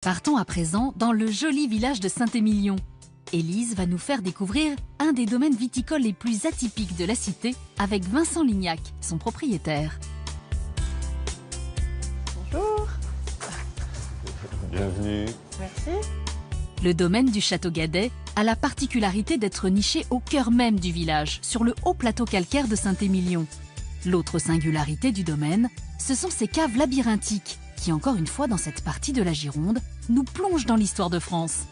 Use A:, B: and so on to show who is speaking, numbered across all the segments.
A: Partons à présent dans le joli village de Saint-Émilion. Élise va nous faire découvrir un des domaines viticoles les plus atypiques de la cité avec Vincent Lignac, son propriétaire.
B: Bonjour.
C: Bienvenue.
B: Merci.
A: Le domaine du Château Gadet a la particularité d'être niché au cœur même du village, sur le haut plateau calcaire de Saint-Émilion. L'autre singularité du domaine, ce sont ces caves labyrinthiques qui, encore une fois dans cette partie de la Gironde, nous plongent dans l'histoire de France.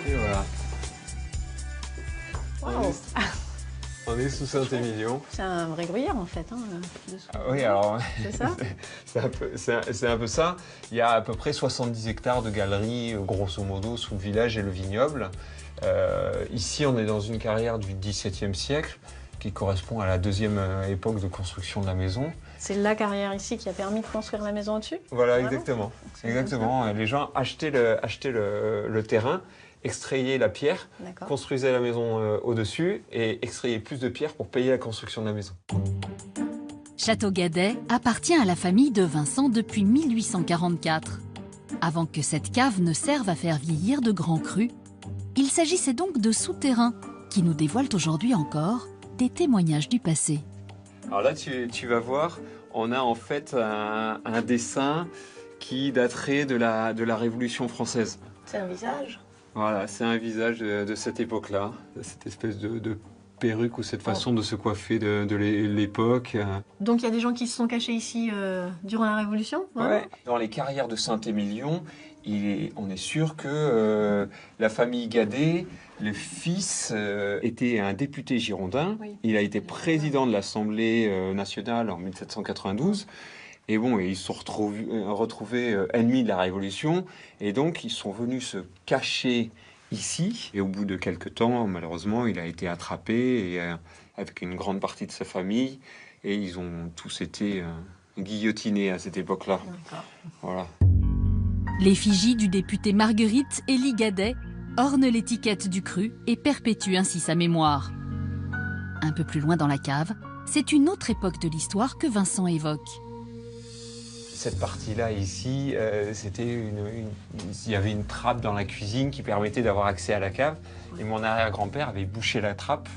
C: Et voilà.
B: Wow.
C: On est sous Saint-Émilion.
B: C'est un vrai gruyère en fait. Hein,
C: Oui, alors
B: c'est ça.
C: c'est un peu ça. Il y a à peu près 70 hectares de galeries, grosso modo, sous le village et le vignoble. Ici, on est dans une carrière du XVIIe siècle qui correspond à la deuxième époque de construction de la maison.
B: C'est la carrière ici qui a permis de construire la maison au-dessus.
C: Voilà,
B: Vraiment.
C: exactement. Exactement. Les gens achetaient le terrain, extrayaient la pierre, construisaient la maison au-dessus et extrayaient plus de pierre pour payer la construction de la maison.
A: Château Gadet appartient à la famille de Vincent depuis 1844. Avant que cette cave ne serve à faire vieillir de grands crus, il s'agissait donc de souterrains qui nous dévoilent aujourd'hui encore des témoignages du passé.
C: Alors là, tu vas voir, on a en fait un dessin qui daterait de la Révolution française.
B: C'est un visage.
C: Voilà, c'est un visage de cette époque-là, cette espèce de perruque ou cette façon de se coiffer de l'époque.
B: Donc il y a des gens qui se sont cachés ici durant la Révolution.
C: Ouais. Dans les carrières de Saint-Émilion, on est sûr que la famille Gadet, le fils, était un député girondin. Oui. Il a été président de l'Assemblée nationale en 1792. Et bon, ils se sont retrouvés ennemis de la Révolution. Et donc, ils sont venus se cacher ici. Et au bout de quelques temps, malheureusement, il a été attrapé avec une grande partie de sa famille. Et ils ont tous été guillotinés à cette époque-là. Voilà.
A: L'effigie du député Marguerite Élie Gadet orne l'étiquette du cru et perpétue ainsi sa mémoire. Un peu plus loin dans la cave, c'est une autre époque de l'histoire que Vincent évoque.
C: Cette partie-là, ici, il y avait une trappe dans la cuisine qui permettait d'avoir accès à la cave. Et mon arrière-grand-père avait bouché la trappe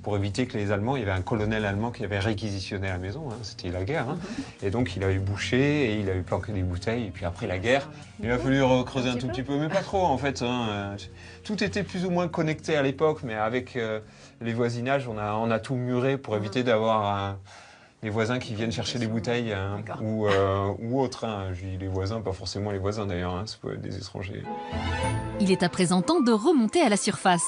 C: pour éviter que les Allemands... Il y avait un colonel allemand qui avait réquisitionné la maison, hein, c'était la guerre. Hein. Et donc, il avait bouché et il avait planqué des bouteilles. Et puis après la guerre, il a fallu creuser un tout petit peu, mais pas trop, en fait. Hein. Tout était plus ou moins connecté à l'époque, mais avec les voisinages, on a tout muré pour éviter d'avoir... les voisins qui viennent chercher des bouteilles ou autres. Hein. Je dis les voisins, pas forcément les voisins d'ailleurs, hein. Ça peut être des étrangers.
A: Il est à présent temps de remonter à la surface.